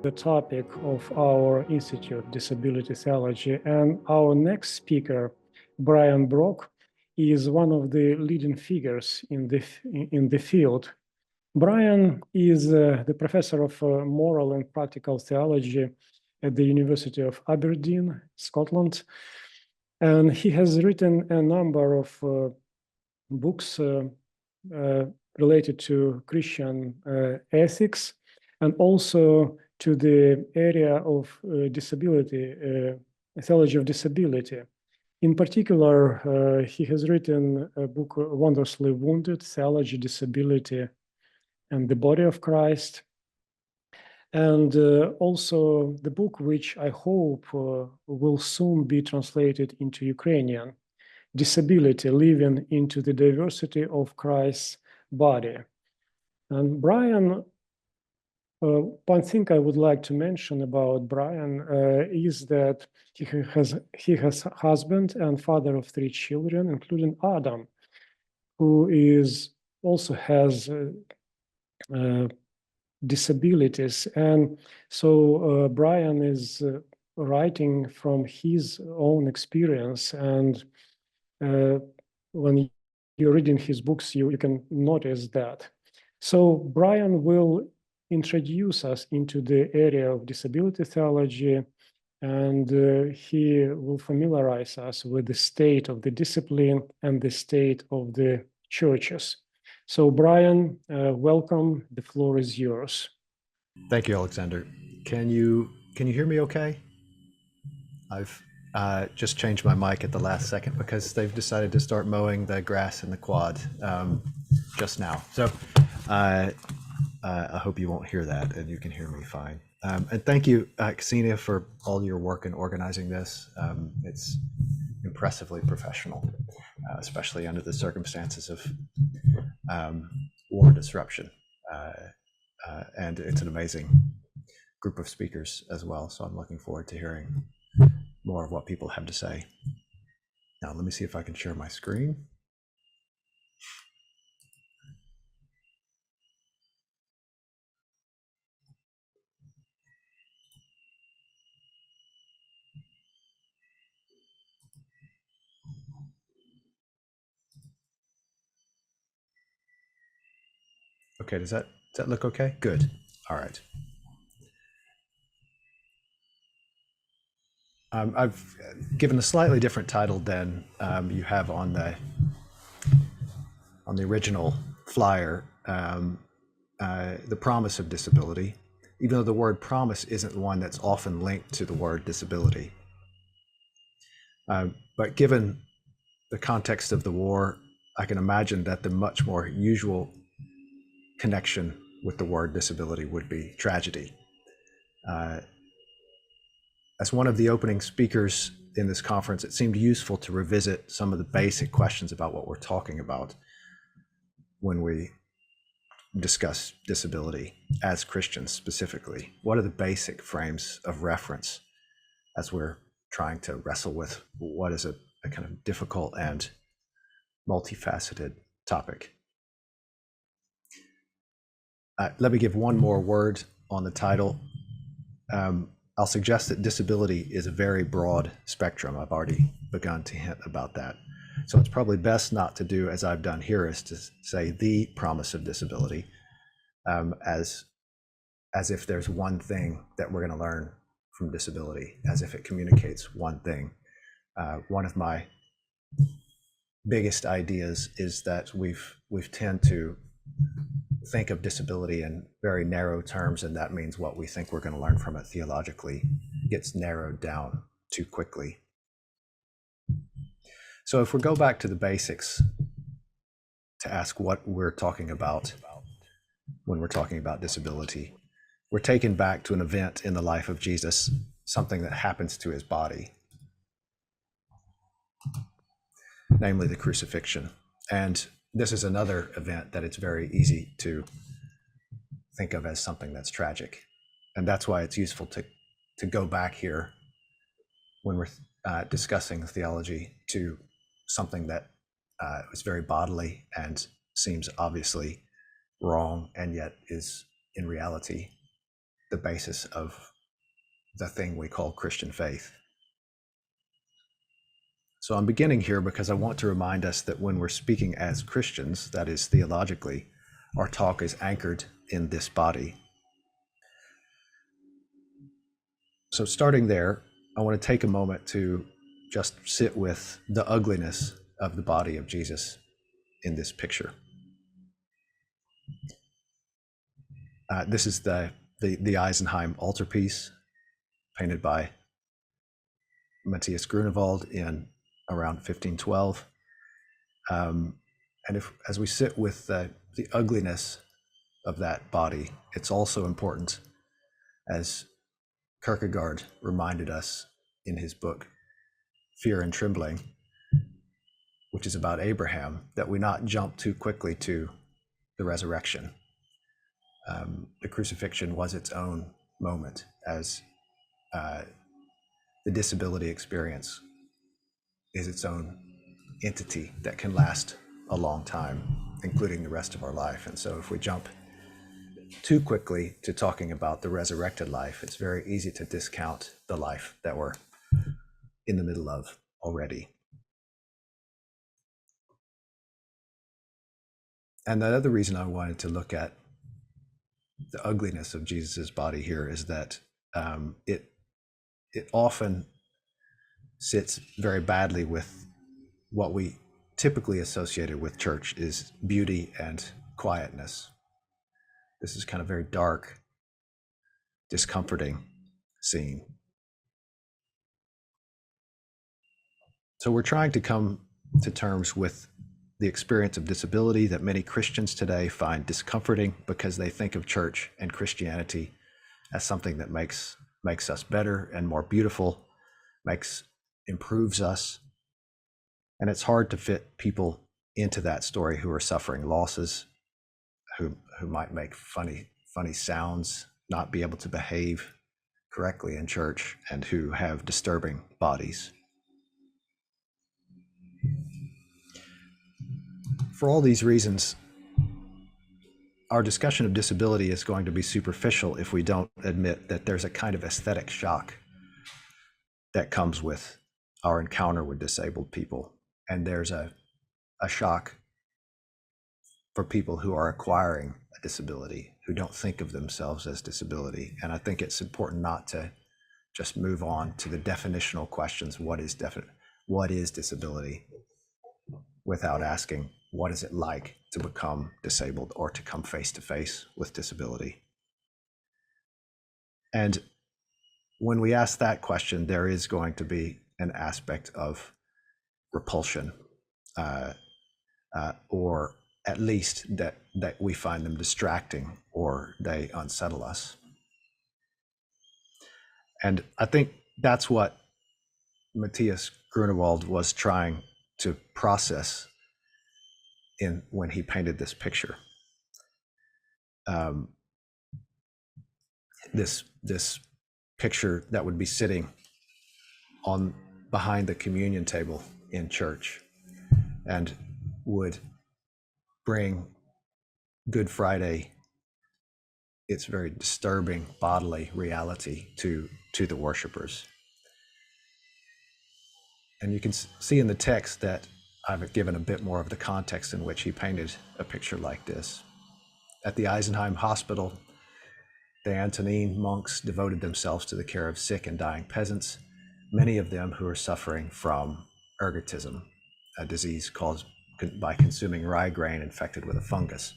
the topic of our institute, Disability Theology. And our next speaker, Brian Brock, is one of the leading figures in the field. Brian is the professor of moral and practical theology at the University of Aberdeen, Scotland. And he has written a number of books related to Christian ethics, and also to the area of disability, theology of disability. In particular, he has written a book, Wondrously Wounded, Theology, Disability, and the Body of Christ. And also the book, which I hope will soon be translated into Ukrainian, Disability, Living into the Diversity of Christ's Body. And Brian, one thing I would like to mention about Brian is that he has a husband and father of 3 children, including Adam, who also has disabilities. And so Brian is writing from his own experience. And when you're reading his books, you can notice that. So Brian will introduce us into the area of disability theology, and he will familiarize us with the state of the discipline and the state of the churches. So Brian, welcome. The floor is yours. Thank you, Alexander. Can you hear me okay? I've just changed my mic at the last second because they've decided to start mowing the grass in the quad just now. So I hope you won't hear that and you can hear me fine. And thank you, Ksenia, for all your work in organizing this. It's impressively professional, especially under the circumstances of war disruption. And it's an amazing group of speakers as well. So I'm looking forward to hearing more of what people have to say. Now, let me see if I can share my screen. Okay, does that look okay? Good. All right. I've given a slightly different title than you have on the original flyer, the promise of disability, even though the word promise isn't one that's often linked to the word disability. But given the context of the war, I can imagine that the much more usual connection with the word disability would be tragedy. As one of the opening speakers in this conference, it seemed useful to revisit some of the basic questions about what we're talking about when we discuss disability as Christians specifically. What are the basic frames of reference as we're trying to wrestle with what is a kind of difficult and multifaceted topic? Let me give one more word on the title. I'll suggest that disability is a very broad spectrum. I've already begun to hint about that. So it's probably best not to do as I've done here, is to say the promise of disability as if there's one thing that we're going to learn from disability, as if it communicates one thing. One of my biggest ideas is that we've tend to think of disability in very narrow terms, and that means what we think we're going to learn from it theologically gets narrowed down too quickly. So if we go back to the basics to ask what we're talking about when we're talking about disability, we're taken back to an event in the life of Jesus, something that happens to his body, namely the crucifixion. And this is another event that it's very easy to think of as something that's tragic. And that's why it's useful to go back here when we're discussing theology to something that was very bodily and seems obviously wrong, and yet is in reality the basis of the thing we call Christian faith. So I'm beginning here because I want to remind us that when we're speaking as Christians, that is theologically, our talk is anchored in this body. So starting there, I want to take a moment to just sit with the ugliness of the body of Jesus in this picture. This is the Eisenheim altarpiece painted by Matthias Grunewald in around 1512. And as we sit with the ugliness of that body, it's also important, as Kierkegaard reminded us in his book, Fear and Trembling, which is about Abraham, that we not jump too quickly to the resurrection. The crucifixion was its own moment, as the disability experience is its own entity that can last a long time, including the rest of our life. And so if we jump too quickly to talking about the resurrected life, it's very easy to discount the life that we're in the middle of already. And the other reason I wanted to look at the ugliness of Jesus's body here is that it often sits very badly with what we typically associated with church is beauty and quietness. This is kind of very dark, discomforting scene. So we're trying to come to terms with the experience of disability that many Christians today find discomforting because they think of church and Christianity as something that makes us better and more beautiful, improves us. And it's hard to fit people into that story who are suffering losses, who might make funny sounds, not be able to behave correctly in church, and who have disturbing bodies. For all these reasons, our discussion of disability is going to be superficial if we don't admit that there's a kind of aesthetic shock that comes with our encounter with disabled people. And there's a shock for people who are acquiring a disability, who don't think of themselves as disability. And I think it's important not to just move on to the definitional questions, what is disability, without asking, what is it like to become disabled or to come face to face with disability? And when we ask that question, there is going to be an aspect of repulsion, or at least that we find them distracting or they unsettle us. And I think that's what Matthias Grunewald was trying to process when he painted this picture. This picture that would be sitting behind the communion table in church and would bring Good Friday, its very disturbing bodily reality to the worshipers. And you can see in the text that I've given a bit more of the context in which he painted a picture like this. At the Eisenheim Hospital, the Antonine monks devoted themselves to the care of sick and dying peasants, many of them who were suffering from ergotism, a disease caused by consuming rye grain infected with a fungus.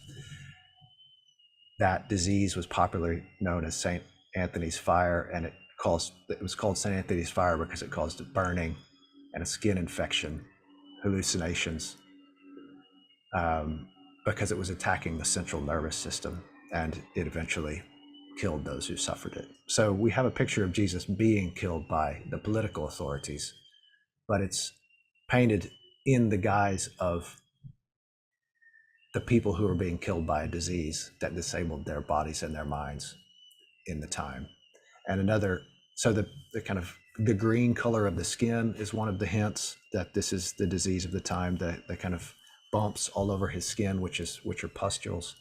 That disease was popularly known as St. Anthony's fire, and it was called St. Anthony's fire because it caused a burning and a skin infection, hallucinations, because it was attacking the central nervous system, and it eventually killed those who suffered it. So we have a picture of Jesus being killed by the political authorities, but it's painted in the guise of the people who were being killed by a disease that disabled their bodies and their minds in the time. And so the kind of the green color of the skin is one of the hints that this is the disease of the time, the kind of bumps all over his skin, which are pustules,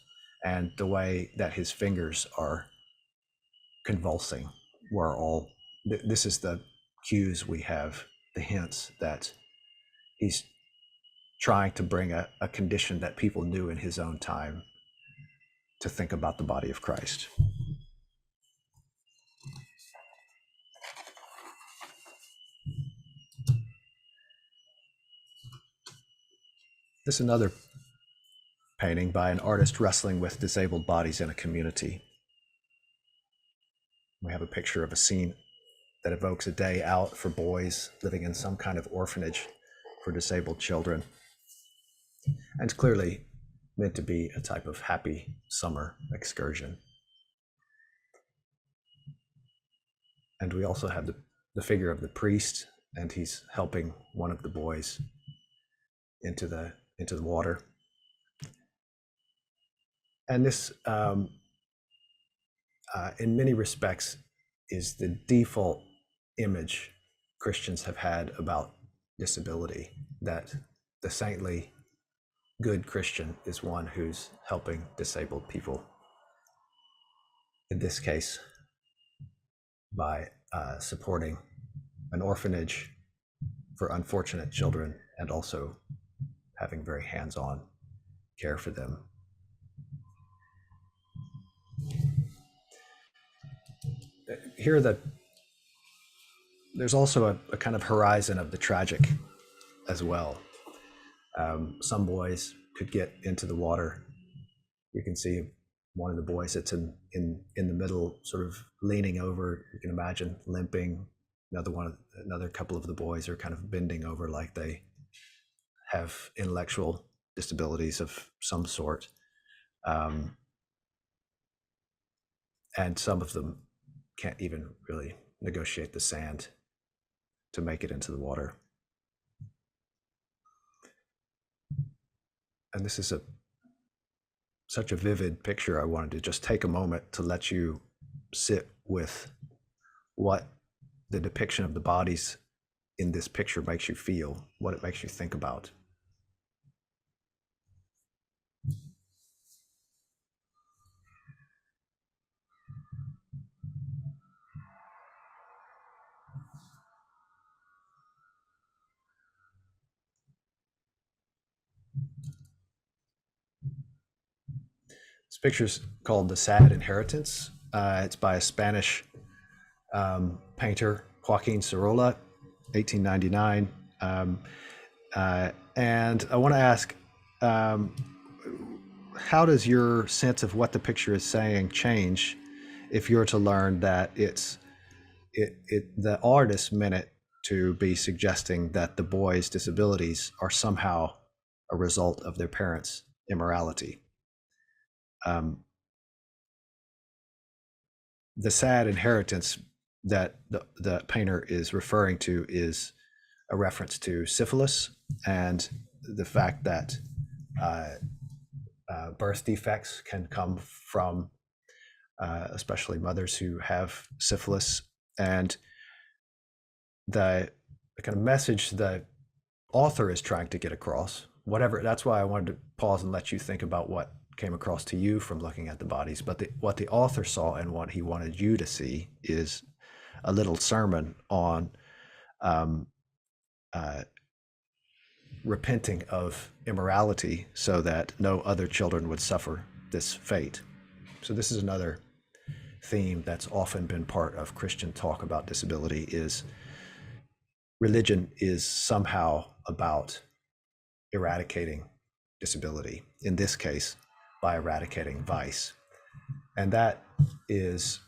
and the way that his fingers are convulsing. This is the cues we have, the hints that he's trying to bring a condition that people knew in his own time to think about the body of Christ. This is another painting by an artist wrestling with disabled bodies in a community. We have a picture of a scene that evokes a day out for boys living in some kind of orphanage for disabled children. And it's clearly meant to be a type of happy summer excursion. And we also have the figure of the priest, and he's helping one of the boys into the water. And this, in many respects, is the default image Christians have had about disability, that the saintly, good Christian is one who's helping disabled people. In this case, by supporting an orphanage for unfortunate children and also having very hands-on care for them. Here, there's also a kind of horizon of the tragic as well. Some boys could get into the water. You can see one of the boys that's in the middle, sort of leaning over. You can imagine limping. Another couple of the boys are kind of bending over like they have intellectual disabilities of some sort. And some of them can't even really negotiate the sand to make it into the water. And this is such a vivid picture. I wanted to just take a moment to let you sit with what the depiction of the bodies in this picture makes you feel, what it makes you think about. This picture's called The Sad Inheritance. It's by a Spanish painter, Joaquin Sorolla, 1899. And I want to ask, how does your sense of what the picture is saying change if you're to learn that the artist meant it to be suggesting that the boys' disabilities are somehow a result of their parents' immorality? The sad inheritance that the painter is referring to is a reference to syphilis and the fact that birth defects can come from especially mothers who have syphilis, and the kind of message the author is trying to get across, whatever. That's why I wanted to pause and let you think about what came across to you from looking at the bodies. But what the author saw and what he wanted you to see is a little sermon on repenting of immorality so that no other children would suffer this fate. So this is another theme that's often been part of Christian talk about disability, is religion is somehow about eradicating disability, in this case, by eradicating vice. And that is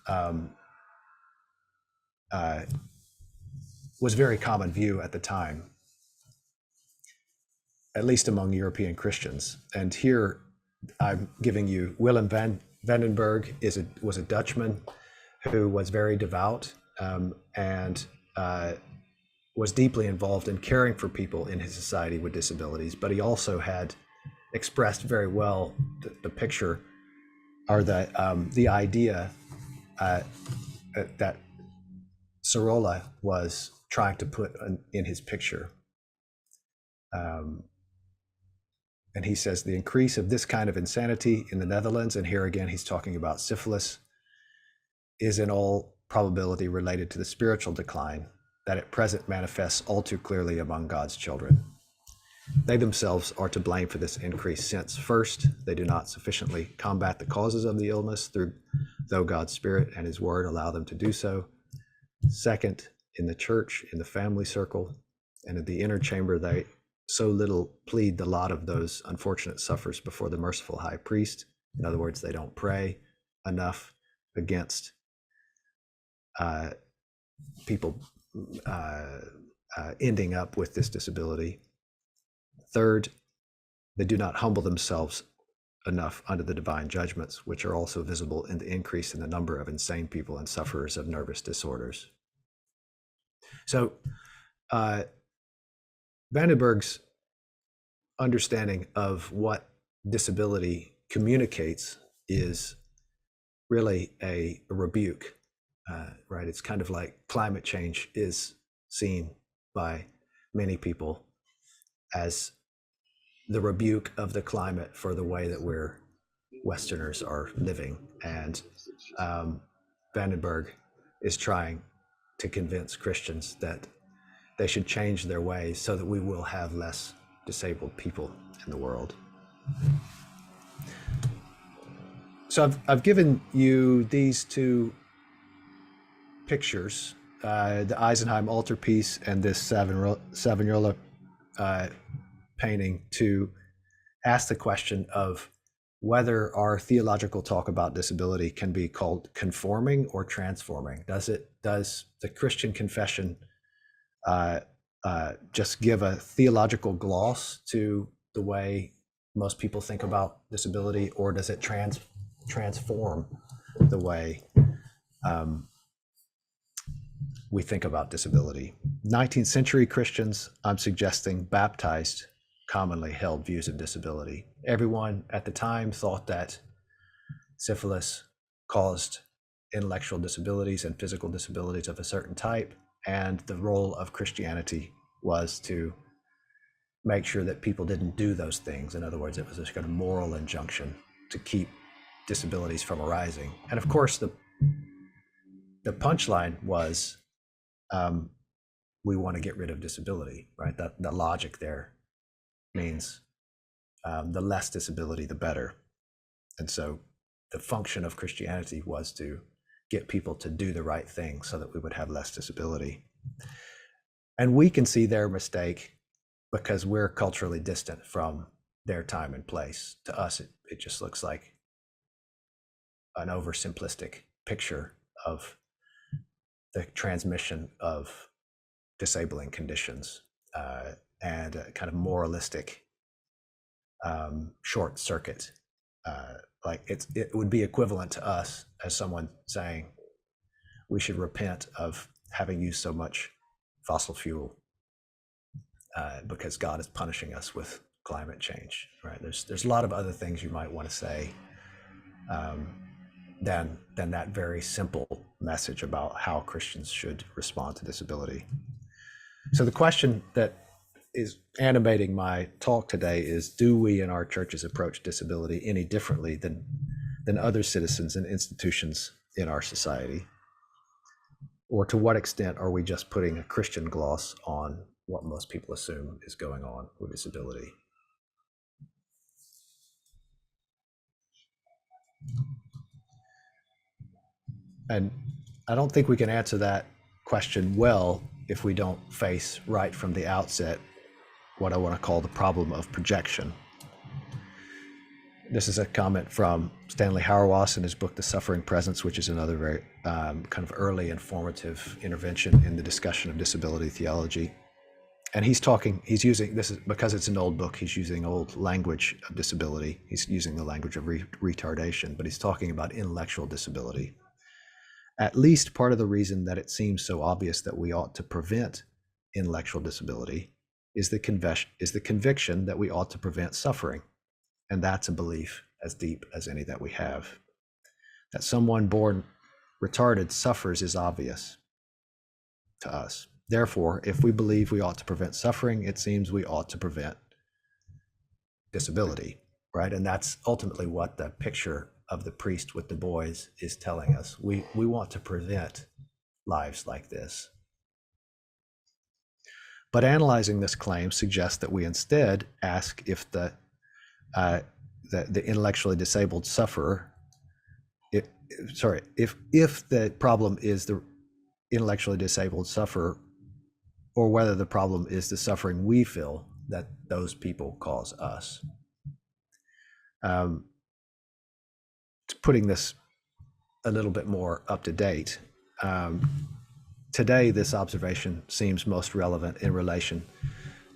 was very common view at the time, at least among European Christians. And here I'm giving you Willem Vandenberg was a Dutchman who was very devout and was deeply involved in caring for people in his society with disabilities, but he also had expressed very well the picture, or the idea that Sorolla was trying to put in his picture. And he says the increase of this kind of insanity in the Netherlands, and here again he's talking about syphilis, is in all probability related to the spiritual decline that at present manifests all too clearly among God's children. They themselves are to blame for this increase, since first, they do not sufficiently combat the causes of the illness, though God's Spirit and His Word allow them to do so. Second, in the church, in the family circle, and in the inner chamber, they so little plead the lot of those unfortunate sufferers before the merciful high priest. In other words, they don't pray enough against people ending up with this disability. Third, they do not humble themselves enough under the divine judgments, which are also visible in the increase in the number of insane people and sufferers of nervous disorders. So Vandenberg's understanding of what disability communicates is really a rebuke, right? It's kind of like climate change is seen by many people as the rebuke of the climate for the way that we're Westerners are living. And Vandenberg is trying to convince Christians that they should change their ways so that we will have less disabled people in the world. So I've given you these two pictures, the Eisenheim altarpiece and this Savignola painting, to ask the question of whether our theological talk about disability can be called conforming or transforming. Does the Christian confession just give a theological gloss to the way most people think about disability, or does it transform the way we think about disability? 19th century Christians, I'm suggesting, baptized commonly held views of disability. Everyone at the time thought that syphilis caused intellectual disabilities and physical disabilities of a certain type, and the role of Christianity was to make sure that people didn't do those things. In other words, it was this kind of moral injunction to keep disabilities from arising. And of course, the punchline was, we want to get rid of disability, right? That the logic there means the less disability, the better. And so the function of Christianity was to get people to do the right thing so that we would have less disability. And we can see their mistake because we're culturally distant from their time and place. To us, it just looks like an oversimplistic picture of the transmission of disabling conditions and a kind of moralistic short circuit. Like it would be equivalent to us as someone saying we should repent of having used so much fossil fuel because God is punishing us with climate change, right? There's a lot of other things you might want to say than that very simple message about how Christians should respond to disability. So the question that is animating my talk today is, do we in our churches approach disability any differently than other citizens and institutions in our society? Or to what extent are we just putting a Christian gloss on what most people assume is going on with disability? And I don't think we can answer that question well if we don't face right from the outset what I want to call the problem of projection. This is a comment from Stanley Hauerwas in his book, The Suffering Presence, which is another very kind of early informative intervention in the discussion of disability theology. And he's using, this is because it's an old book, he's using old language of disability. He's using the language of retardation, but he's talking about intellectual disability. At least part of the reason that it seems so obvious that we ought to prevent intellectual disability is the conviction that we ought to prevent suffering. And that's a belief as deep as any that we have. That someone born retarded suffers is obvious to us. Therefore, if we believe we ought to prevent suffering, it seems we ought to prevent disability, right? And that's ultimately what the picture of the priest with the boys is telling us. We want to prevent lives like this. But analyzing this claim suggests that we instead ask if the intellectually disabled sufferer, if the problem is the intellectually disabled sufferer, or whether the problem is the suffering we feel that those people cause us. Putting this a little bit more up to date, today this observation seems most relevant in relation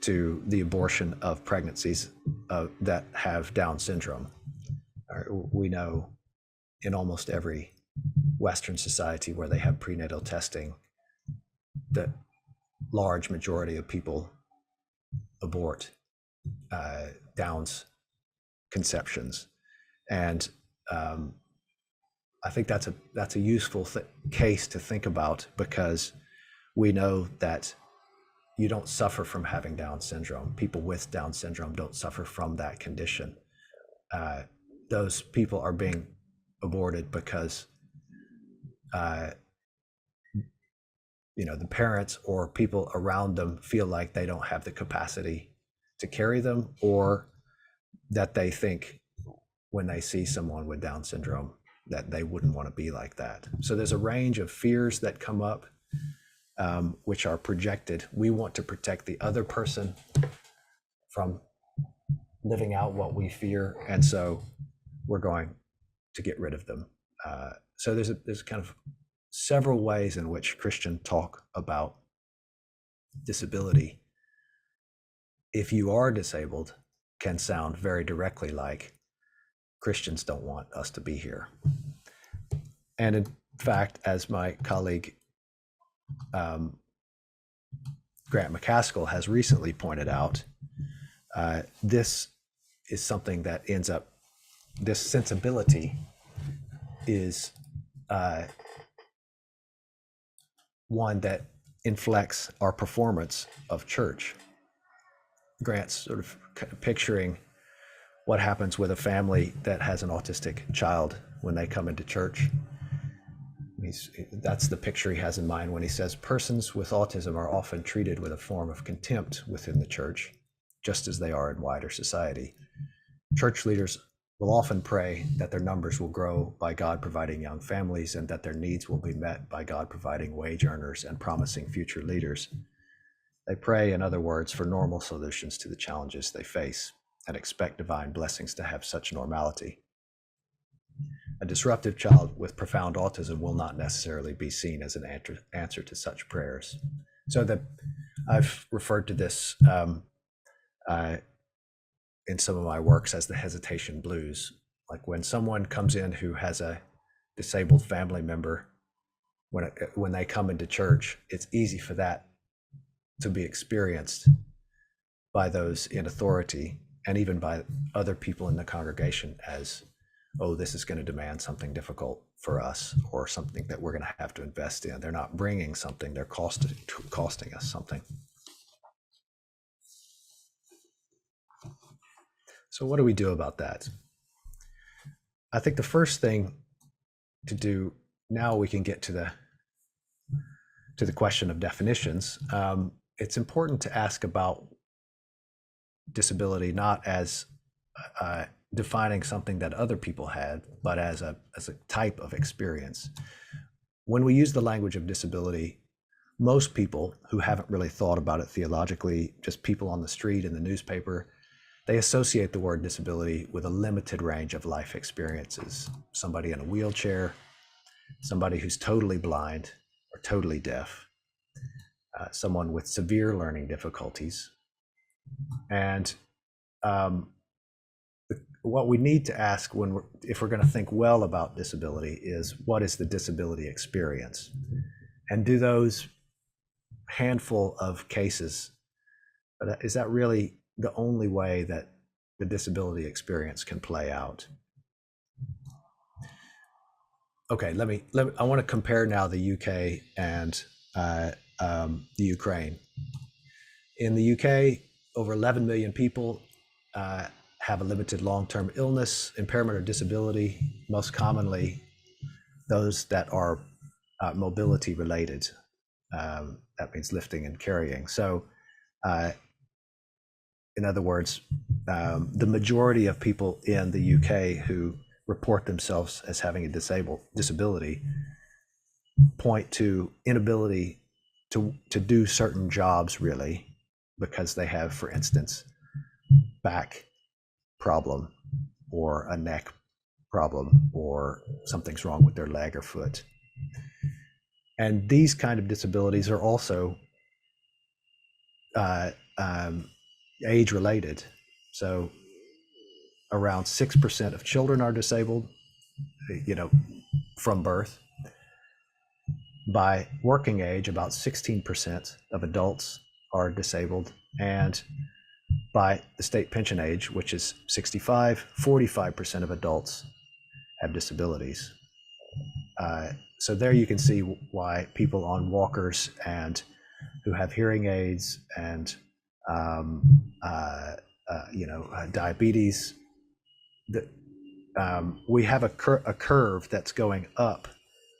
to the abortion of pregnancies that have Down syndrome. We know in almost every Western society where they have prenatal testing, the large majority of people abort Down's conceptions, and I think that's a useful case to think about, because we know that you don't suffer from having Down syndrome. People with Down syndrome don't suffer from that condition. Those people are being aborted because the parents or people around them feel like they don't have the capacity to carry them, or that they think when they see someone with Down syndrome that they wouldn't want to be like that. So there's a range of fears that come up, which are projected. We want to protect the other person from living out what we fear, and so we're going to get rid of them. So there's kind of several ways in which Christians talk about disability. If you are disabled, can sound very directly like Christians don't want us to be here. And in fact, as my colleague Grant McCaskill has recently pointed out, this is something that ends up, this sensibility is one that inflects our performance of church. Grant's sort of picturing what happens with a family that has an autistic child when they come into church. That's the picture he has in mind when he says persons with autism are often treated with a form of contempt within the church, just as they are in wider society. Church leaders will often pray that their numbers will grow by God providing young families, and that their needs will be met by God providing wage earners and promising future leaders. They pray, in other words, for normal solutions to the challenges they face, and expect divine blessings to have such normality. A disruptive child with profound autism will not necessarily be seen as an answer to such prayers. So that I've referred to this in some of my works as the hesitation blues. Like when someone comes in who has a disabled family member, when they come into church, it's easy for that to be experienced by those in authority and even by other people in the congregation as, oh, this is going to demand something difficult for us, or something that we're going to have to invest in. They're not bringing something, they're costing us something. So what do we do about that? I think the first thing to do, now we can get to the question of definitions. It's important to ask about disability not as defining something that other people had, but as a type of experience. When we use the language of disability, most people who haven't really thought about it theologically, just people on the street, in the newspaper, they associate the word disability with a limited range of life experiences. Somebody in a wheelchair, somebody who's totally blind or totally deaf, someone with severe learning difficulties. And what we need to ask if we're going to think well about disability is, what is the disability experience? And do those handful of cases, is that really the only way that the disability experience can play out? Okay, I want to compare now the UK and the Ukraine. In the UK, over 11 million people have a limited long-term illness, impairment, or disability, most commonly those that are mobility related. That means lifting and carrying. So in other words, the majority of people in the UK who report themselves as having a disability point to inability to do certain jobs, really, because they have, for instance, back problem or a neck problem, or something's wrong with their leg or foot. And these kind of disabilities are also age related. So around 6% of children are disabled, from birth. By working age, about 16% of adults are disabled. And by the state pension age, which is 65, 45% of adults have disabilities. So there you can see why people on walkers and who have hearing aids and diabetes, we have a curve that's going up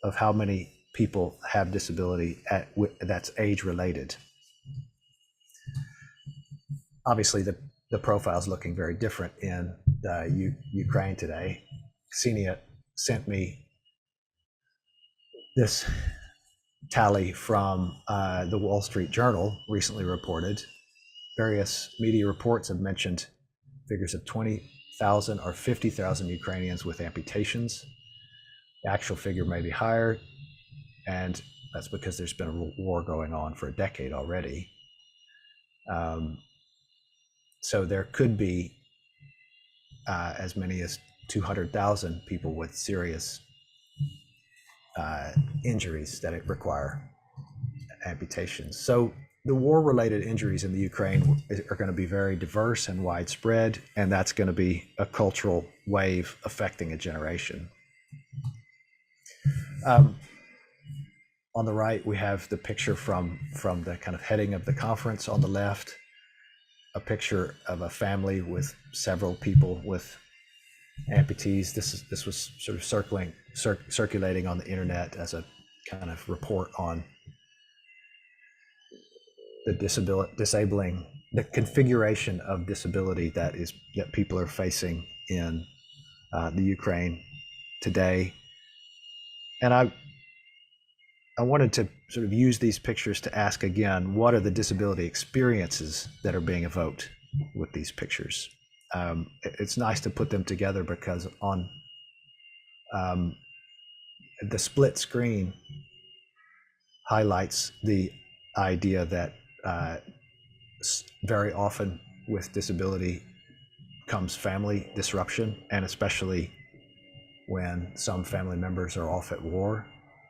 of how many people have disability that's age related. Obviously, the profile is looking very different in Ukraine today. Ksenia sent me this tally from the Wall Street Journal recently reported. Various media reports have mentioned figures of 20,000 or 50,000 Ukrainians with amputations. The actual figure may be higher, and that's because there's been a war going on for a decade already. So there could be as many as 200,000 people with serious injuries that require amputations. So the war-related injuries in the Ukraine are going to be very diverse and widespread, and that's going to be a cultural wave affecting a generation. On the right, we have the picture from the kind of heading of the conference. On the left, a picture of a family with several people with amputees. This was sort of circulating on the internet as a kind of report on the the configuration of disability that people are facing in the Ukraine today. And I wanted to sort of use these pictures to ask again, what are the disability experiences that are being evoked with these pictures? It's nice to put them together because on the split screen highlights the idea that very often with disability comes family disruption, and especially when some family members are off at war.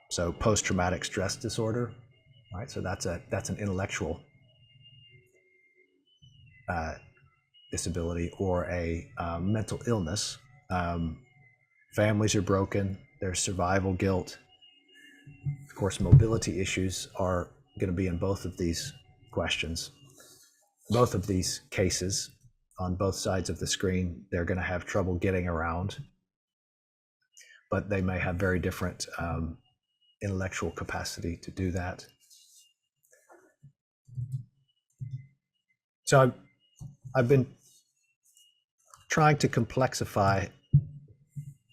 So post-traumatic stress disorder, right? So that's an intellectual disability or a mental illness. Families are broken. There's survival guilt. Of course, mobility issues are going to be in both of these questions. Both of these cases, on both sides of the screen, they're going to have trouble getting around, but they may have very different intellectual capacity to do that. So I've been trying to complexify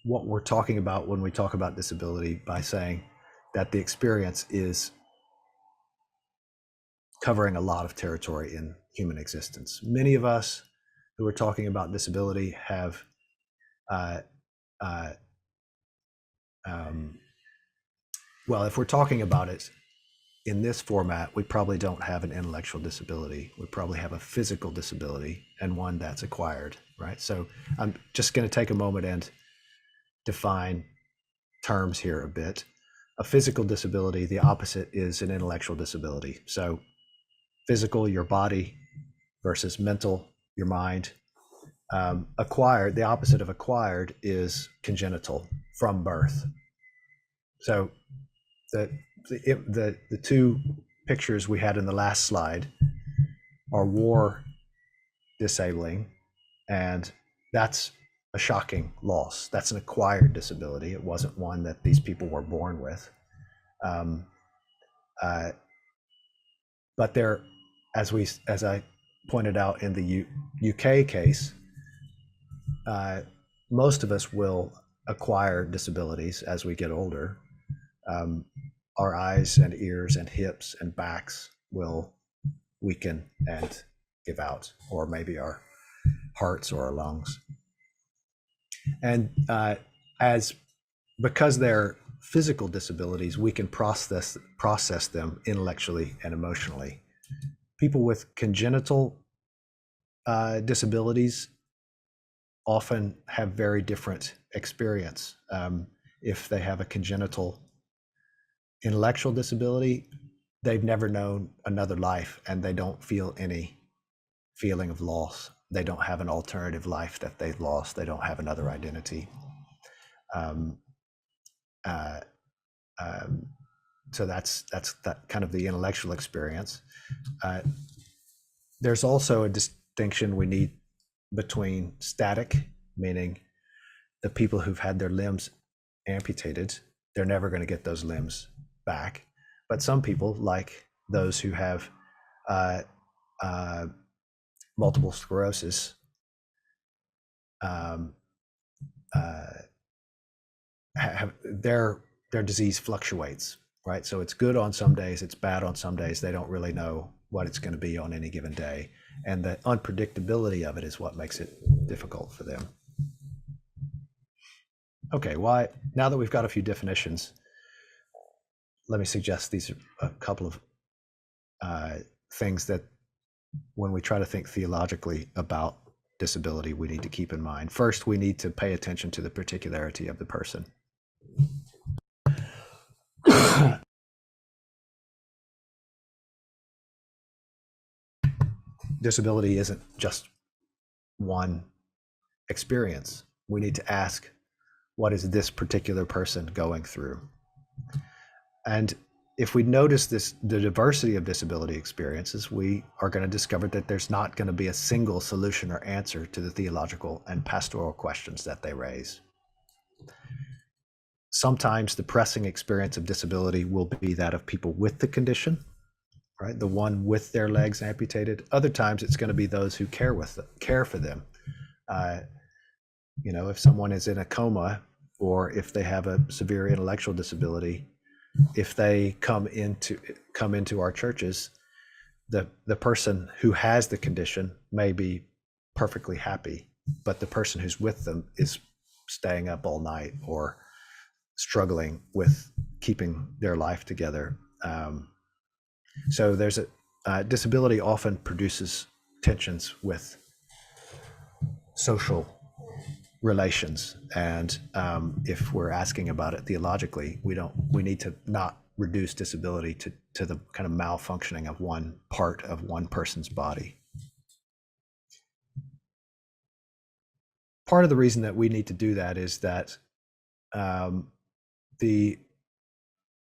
what we're talking about when we talk about disability by saying that the experience is covering a lot of territory in human existence. Many of us who are talking about disability have well, if we're talking about it in this format, we probably don't have an intellectual disability. We probably have a physical disability, and one that's acquired, right? So I'm just going to take a moment and define terms here a bit. A physical disability, the opposite is an intellectual disability. So physical, your body, versus mental, your mind. Acquired, the opposite of acquired is congenital, from birth. So the two pictures we had in the last slide are war disabling, and that's a shocking loss. That's an acquired disability. It wasn't one that these people were born with. Um, uh, but there, as I pointed out in the UK case, most of us will acquire disabilities as we get older. Um, our eyes and ears and hips and backs will weaken and give out, or maybe our hearts or our lungs. And as because they're physical disabilities, we can process them intellectually and emotionally. People with congenital disabilities often have very different experience. If they have a congenital intellectual disability, they've never known another life and they don't feel any feeling of loss. They don't have an alternative life that they've lost. They don't have another identity. Um, uh, so that's that kind of the intellectual experience. There's also a distinction we need between static, meaning the people who've had their limbs amputated, they're never going to get those limbs back. But some people, like those who have multiple sclerosis, have their disease fluctuates, right? So it's good on some days, it's bad on some days. They don't really know what it's going to be on any given day, and the unpredictability of it is what makes it difficult for them. Okay, why? Now that we've got a few definitions, let me suggest these are a couple of things that when we try to think theologically about disability, we need to keep in mind. First, we need to pay attention to the particularity of the person. Disability isn't just one experience. We need to ask, what is this particular person going through? And if we notice the diversity of disability experiences, we are going to discover that there's not going to be a single solution or answer to the theological and pastoral questions that they raise. Sometimes the pressing experience of disability will be that of people with the condition, right? The one with their legs amputated. Other times it's going to be those who care for them. If someone is in a coma, or if they have a severe intellectual disability, if they come into our churches, the person who has the condition may be perfectly happy, but the person who's with them is staying up all night or struggling with keeping their life together. So there's a disability often produces tensions with social relations, and if we're asking about it theologically, we need to not reduce disability to the kind of malfunctioning of one part of one person's body. Part of the reason that we need to do that is that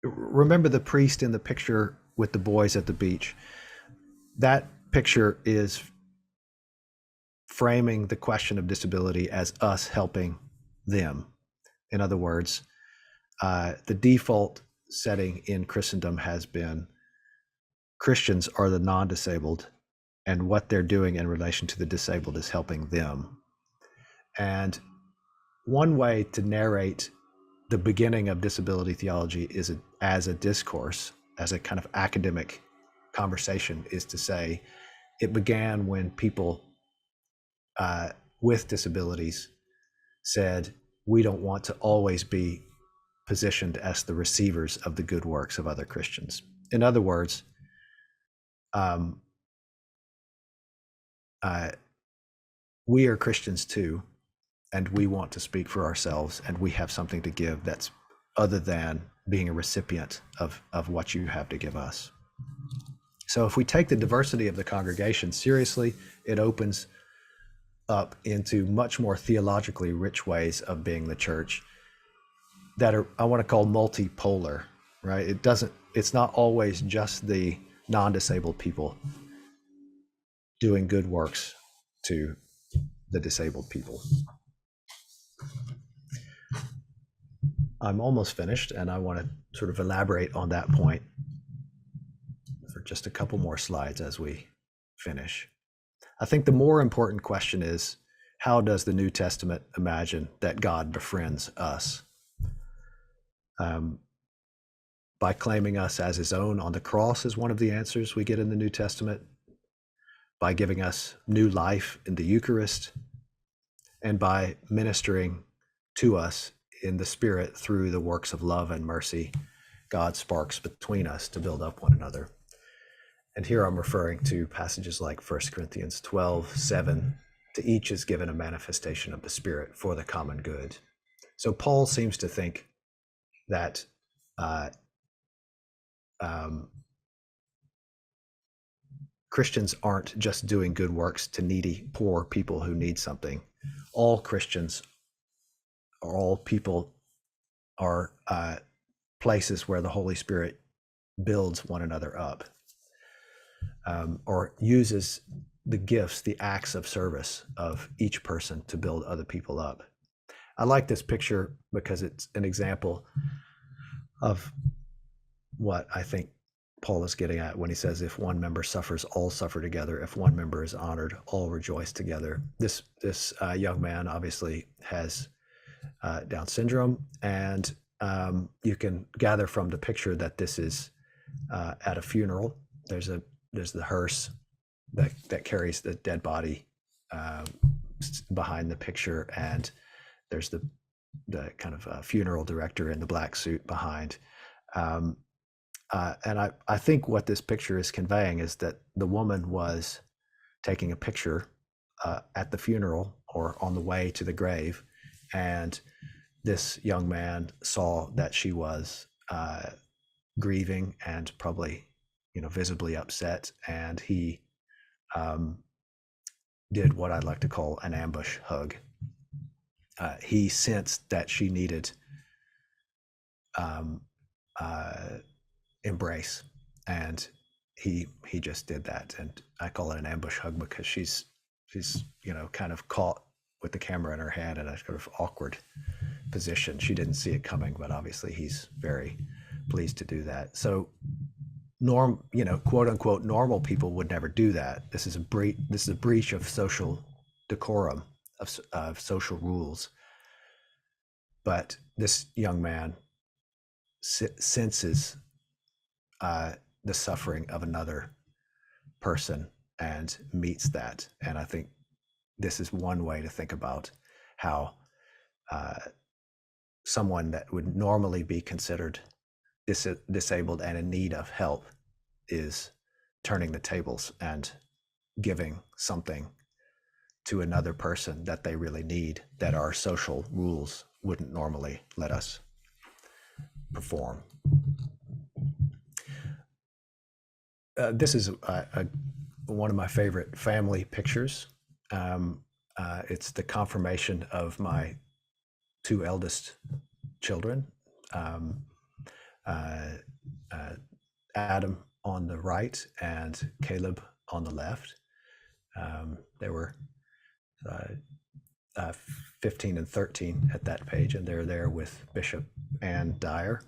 remember the priest in the picture with the boys at the beach. That picture is framing the question of disability as us helping them. In other words, the default setting in Christendom has been Christians are the non-disabled, and what they're doing in relation to the disabled is helping them. And one way to narrate the beginning of disability theology is as a discourse, as a kind of academic conversation, is to say it began when people with disabilities said, we don't want to always be positioned as the receivers of the good works of other Christians. In other words, we are Christians too, and we want to speak for ourselves, and we have something to give that's other than being a recipient of what you have to give us. So if we take the diversity of the congregation seriously, it opens up into much more theologically rich ways of being the church that are, I want to call, multipolar, right? It's not always just the non-disabled people doing good works to the disabled people. I'm almost finished, and I want to sort of elaborate on that point for just a couple more slides as we finish. I think the more important question is, how does the New Testament imagine that God befriends us? By claiming us as his own on the cross is one of the answers we get in the New Testament, by giving us new life in the Eucharist, and by ministering to us in the Spirit through the works of love and mercy God sparks between us to build up one another. And here I'm referring to passages like 1 Corinthians 12:7, to each is given a manifestation of the Spirit for the common good. So Paul seems to think that Christians aren't just doing good works to needy, poor people who need something. All Christians, or all people, are places where the Holy Spirit builds one another up, or uses the gifts, the acts of service of each person to build other people up. I like this picture because it's an example of what I think Paul is getting at when he says, if one member suffers, all suffer together. If one member is honored, all rejoice together. This young man obviously has Down syndrome, and you can gather from the picture that this is at a funeral. There's the hearse that carries the dead body behind the picture, and there's the kind of funeral director in the black suit behind. And I think what this picture is conveying is that the woman was taking a picture at the funeral or on the way to the grave, and this young man saw that she was grieving and probably, visibly upset, and he did what I'd like to call an ambush hug. He sensed that she needed embrace, and he just did that. And I call it an ambush hug because she's kind of caught with the camera in her hand in a sort of awkward position. She didn't see it coming, but obviously he's very pleased to do that. So quote unquote normal people would never do that. This is a breach of social decorum, of social rules. But this young man senses the suffering of another person and meets that. And I think this is one way to think about how someone that would normally be considered disabled and in need of help is turning the tables and giving something to another person that they really need, that our social rules wouldn't normally let us perform. This is one of my favorite family pictures. It's the confirmation of my two eldest children, Adam on the right and Caleb on the left. They were 15 and 13 at that page, and they're there with Bishop Ann Dyer.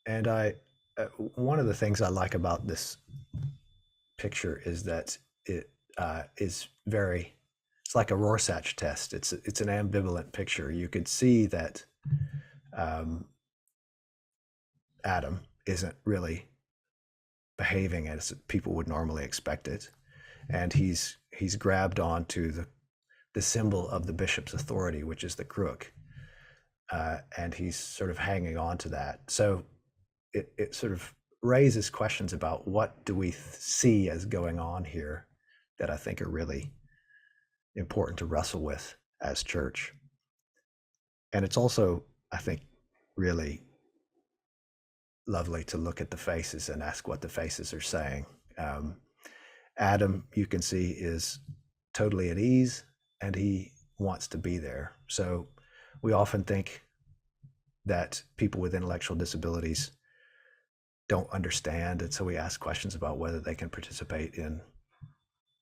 And one of the things I like about this picture is that it is it's like a Rorschach test. It's an ambivalent picture. You could see that Adam isn't really behaving as people would normally expect it, and he's grabbed onto the symbol of the bishop's authority, which is the crook, and he's sort of hanging on to that. So it sort of raises questions about what do we see as going on here that I think are really important to wrestle with as church. And it's also, I think, really lovely to look at the faces and ask what the faces are saying. Adam, you can see, is totally at ease, and he wants to be there. So we often think that people with intellectual disabilities don't understand, and so we ask questions about whether they can participate in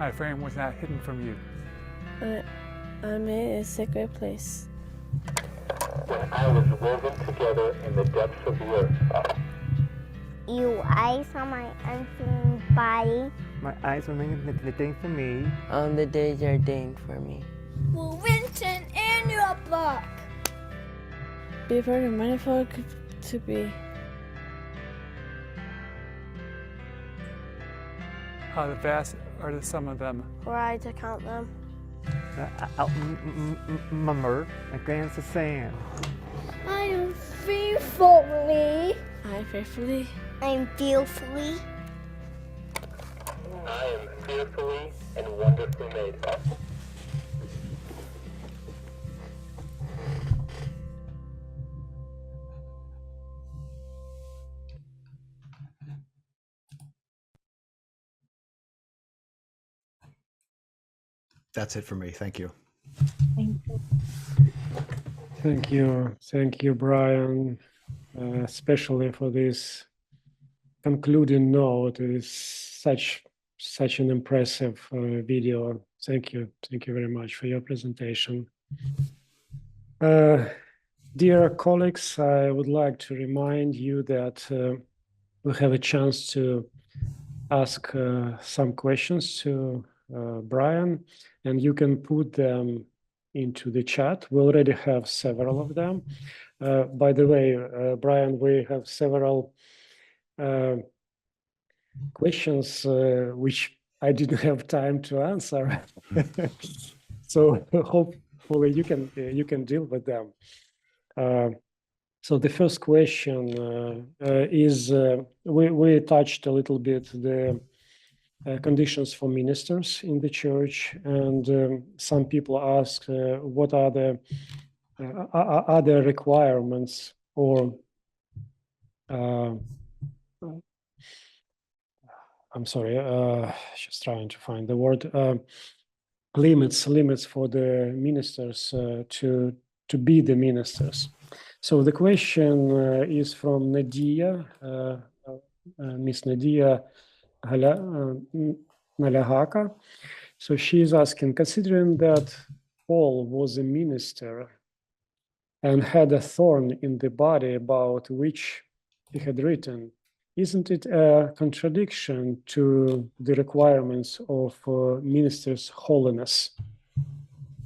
My frame was not hidden from you. I made a sacred place. When I was woven together in the depths of the earth. You eyes on my unseen body. My eyes were meditating for me. On the days ordained for me. Well, written in your book. Before the manifold to be. How vast are the sum of them? Were I to count them? Outnumber the grains of sand. I am fearfully. I faithfully. I'm fearfully. I am fearfully and wonderfully made. That's it for me. Thank you. Thank you. Thank you, Brian, especially for this concluding note. It is such an impressive video. Thank you very much for your presentation. Dear colleagues, I would like to remind you that we have a chance to ask some questions to Brian, and you can put them into the chat. We already have several of them. By the way, Brian, we have several questions which I didn't have time to answer. So hopefully you can deal with them. So the first question is, we touched a little bit the conditions for ministers in the church, and some people ask what are the other requirements or I'm sorry, just trying to find the word, limits for the ministers to be the ministers. So the question is from Nadia, Miss Nadia Nalahaka. So she is asking, considering that Paul was a minister and had a thorn in the body about which he had written, isn't it a contradiction to the requirements of minister's holiness?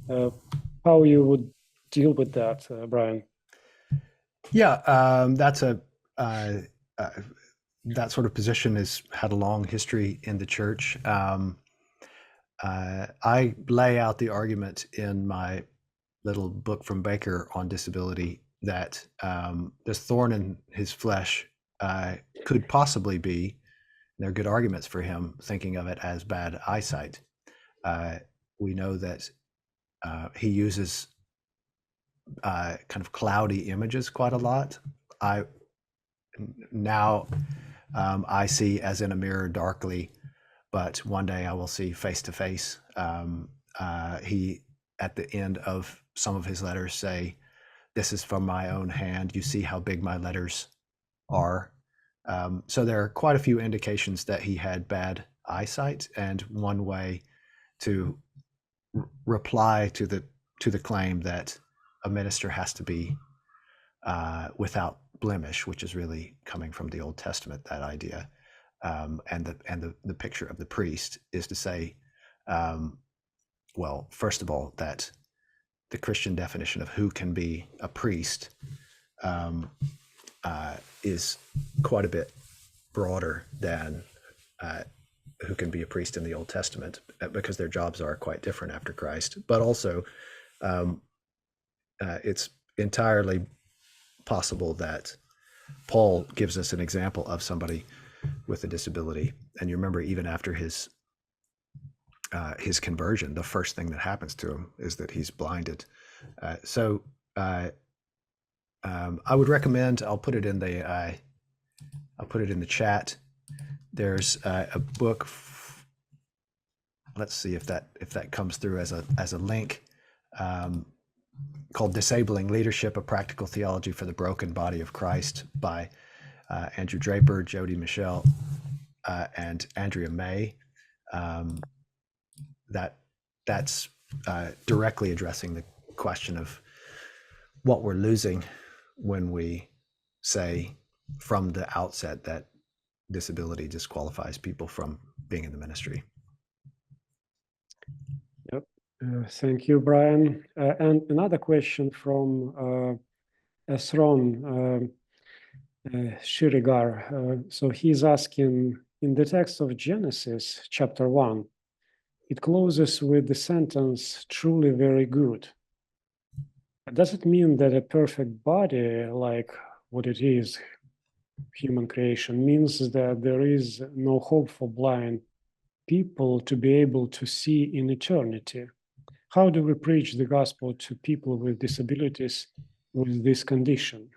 How you would deal with that, Brian? Yeah, that's that sort of position has had a long history in the church. I lay out the argument in my little book from Baker on disability that this thorn in his flesh could possibly be, there are good arguments for him thinking of it as bad eyesight. We know that he uses kind of cloudy images quite a lot. I see as in a mirror darkly, but one day I will see face to face. He, at the end of some of his letters, say, "This is from my own hand. You see how big my letters are." So there are quite a few indications that he had bad eyesight, and one way to reply to the claim that a minister has to be without blemish, which is really coming from the Old Testament, that idea, and the picture of the priest, is to say, well, first of all, that the Christian definition of who can be a priest is quite a bit broader than who can be a priest in the Old Testament, because their jobs are quite different after Christ. But also, it's entirely possible that Paul gives us an example of somebody with a disability. And you remember, even after his conversion, the first thing that happens to him is that he's blinded. So I would recommend, I'll put it in the chat. There's a book. Let's see if that comes through as a link, called "Disabling Leadership: A Practical Theology for the Broken Body of Christ" by Andrew Draper, Jody Michelle, and Andrea May. that's directly addressing the question of what we're losing when we say from the outset that disability disqualifies people from being in the ministry. Yep. Thank you, Brian. And another question from Esron Shirigar. So he's asking, in the text of Genesis, chapter 1, it closes with the sentence, truly very good. Does it mean that a perfect body, like what it is, human creation, means that there is no hope for blind people to be able to see in eternity? How do we preach the gospel to people with disabilities with this condition?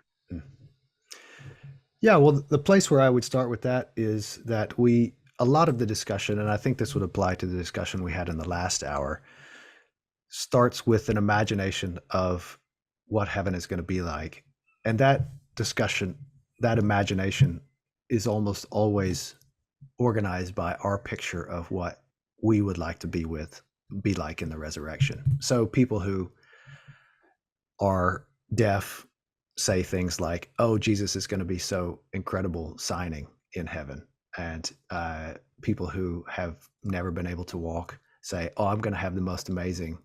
Yeah, well, the place where I would start with that is that a lot of the discussion, and I think this would apply to the discussion we had in the last hour, starts with an imagination of what heaven is going to be like. And that discussion, that imagination is almost always organized by our picture of what we would like to be like in the resurrection. So people who are deaf say things like, oh, Jesus is going to be so incredible signing in heaven. And people who have never been able to walk say, oh, I'm going to have the most amazing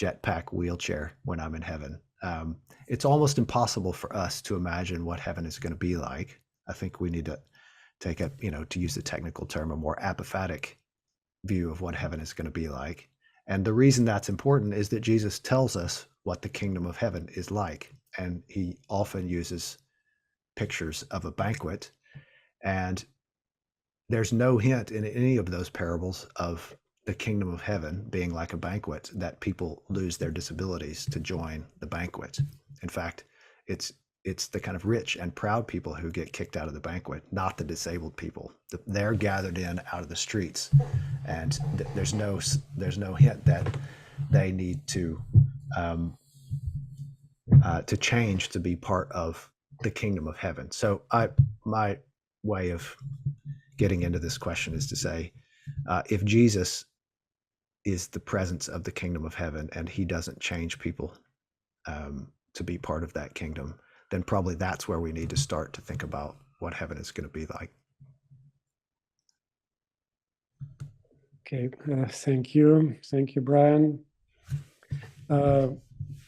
jetpack wheelchair when I'm in heaven. It's almost impossible for us to imagine what heaven is going to be like. I think we need to take a, to use the technical term, a more apophatic view of what heaven is going to be like. And the reason that's important is that Jesus tells us what the kingdom of heaven is like. And he often uses pictures of a banquet. And there's no hint in any of those parables of the kingdom of heaven being like a banquet, that people lose their disabilities to join the banquet. In fact, it's the kind of rich and proud people who get kicked out of the banquet, not the disabled people. They're gathered in out of the streets, and there's no hint that they need to change to be part of the kingdom of heaven. So my way of getting into this question is to say, if Jesus is the presence of the kingdom of heaven and he doesn't change people to be part of that kingdom, then probably that's where we need to start to think about what heaven is going to be like. Okay, thank you. Thank you, Brian.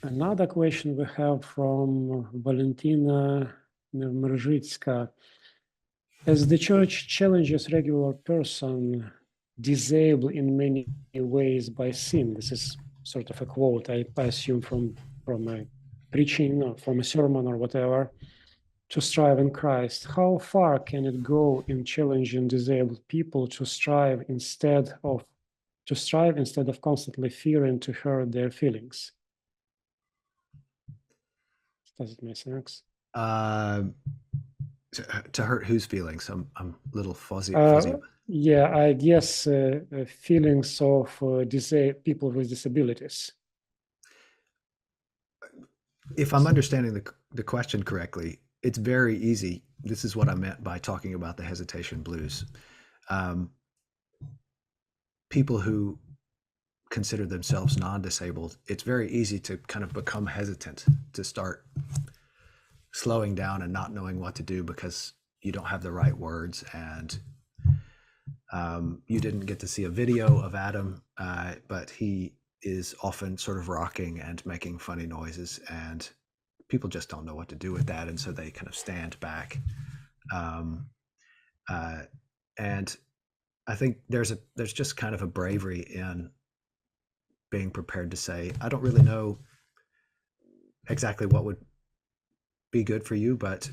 Another question we have from Valentina Merzhitska. As the church challenges regular person disabled in many ways by sin, this is sort of a quote, I assume from a preaching or from a sermon or whatever, to strive in Christ, how far can it go in challenging disabled people to strive instead of constantly fearing to hurt their feelings? Does it make sense? To hurt whose feelings? I'm a little fuzzy. Yeah, I guess feelings of people with disabilities. If I'm understanding the question correctly, it's very easy. This is what I meant by talking about the hesitation blues. People who consider themselves non-disabled, it's very easy to kind of become hesitant, to start slowing down and not knowing what to do because you don't have the right words, and you didn't get to see a video of Adam, but he is often sort of rocking and making funny noises, and people just don't know what to do with that, and so they kind of stand back. And I think there's just kind of a bravery in being prepared to say, I don't really know exactly what would be good for you, but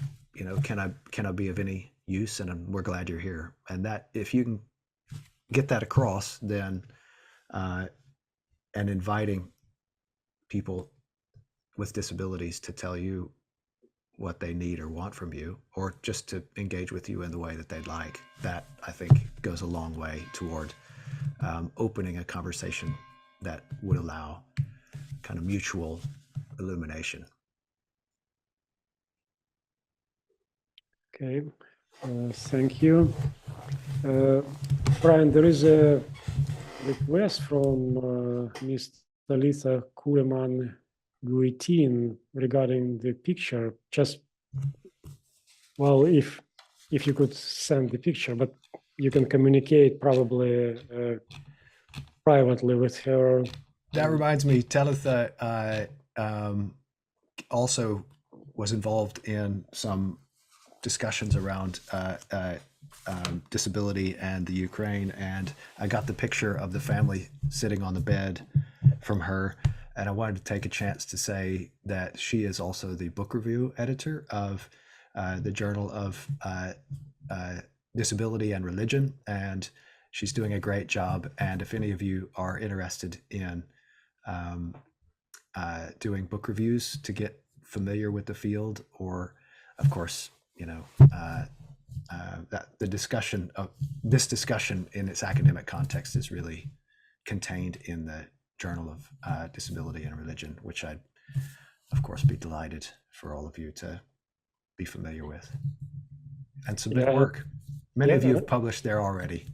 can I be of any use? And we're glad you're here. And that, if you can get that across, then and inviting people with disabilities to tell you what they need or want from you, or just to engage with you in the way that they'd like, that I think goes a long way toward opening a conversation that would allow kind of mutual illumination. Okay, thank you. Brian, there is a request from Ms. Talitha Kuleman-Guitin regarding the picture. Just, well, if you could send the picture, but you can communicate probably privately with her. That reminds me, Talitha also was involved in some discussions around disability and the Ukraine, and I got the picture of the family sitting on the bed from her, and I wanted to take a chance to say that she is also the book review editor of the Journal of Disability and Religion, and she's doing a great job. And if any of you are interested in doing book reviews to get familiar with the field, or of course, that the discussion of this discussion in its academic context is really contained in the Journal of Disability and Religion, which I'd of course be delighted for all of you to be familiar with and submit work. Many of you have published there already.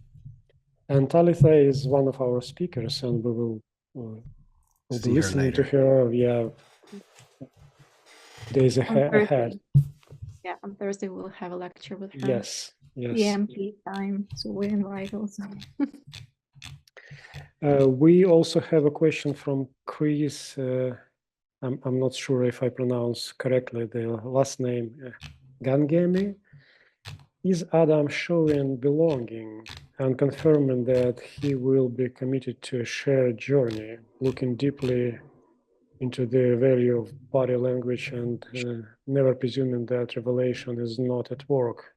And Talitha is one of our speakers, and we will we'll be listening to her. Yeah, days ahead. Yeah, on Thursday we'll have a lecture with her. Yes. EMP time, so we invite also. We also have a question from Chris. I'm not sure if I pronounce correctly the last name, Gangemi. Is Adam showing belonging and confirming that he will be committed to a shared journey, looking deeply into the value of body language and never presuming that revelation is not at work?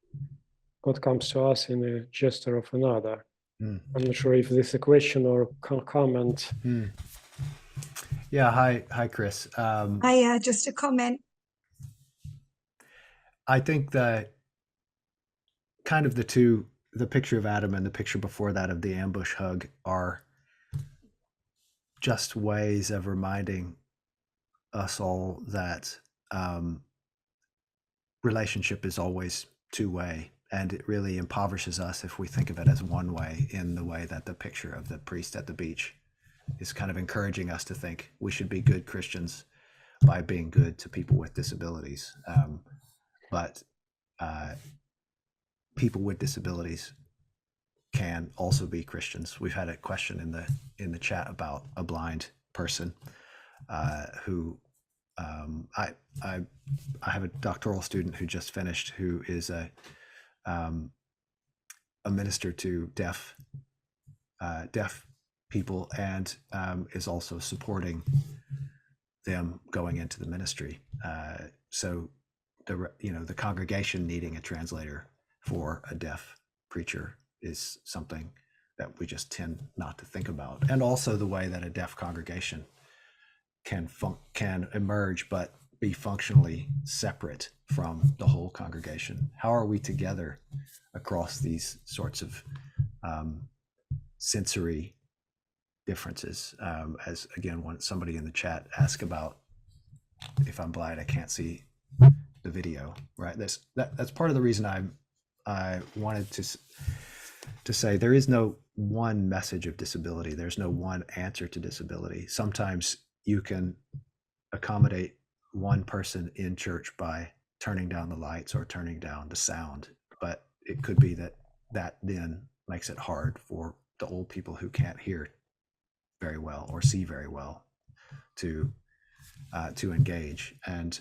God comes to us in a gesture of another. I'm not sure if this is a question or comment. Yeah, hi, Chris. Hi, just a comment. I think that kind of the picture of Adam and the picture before that of the ambush hug are just ways of reminding us all that relationship is always two-way, and it really impoverishes us if we think of it as one way, in the way that the picture of the priest at the beach is kind of encouraging us to think we should be good Christians by being good to people with disabilities. But people with disabilities can also be Christians. We've had a question in the chat about a blind person who I have a doctoral student who just finished, who is a minister to deaf people, and is also supporting them going into the ministry. So the congregation needing a translator for a deaf preacher is something that we just tend not to think about, and also the way that a deaf congregation can emerge but be functionally separate from the whole congregation. How are we together across these sorts of sensory differences? As again, somebody in the chat asked about, if I'm blind, I can't see the video, right? That's part of the reason I wanted to say there is no one message of disability. There's no one answer to disability. Sometimes you can accommodate one person in church by turning down the lights or turning down the sound, but it could be that then makes it hard for the old people who can't hear very well or see very well to engage. And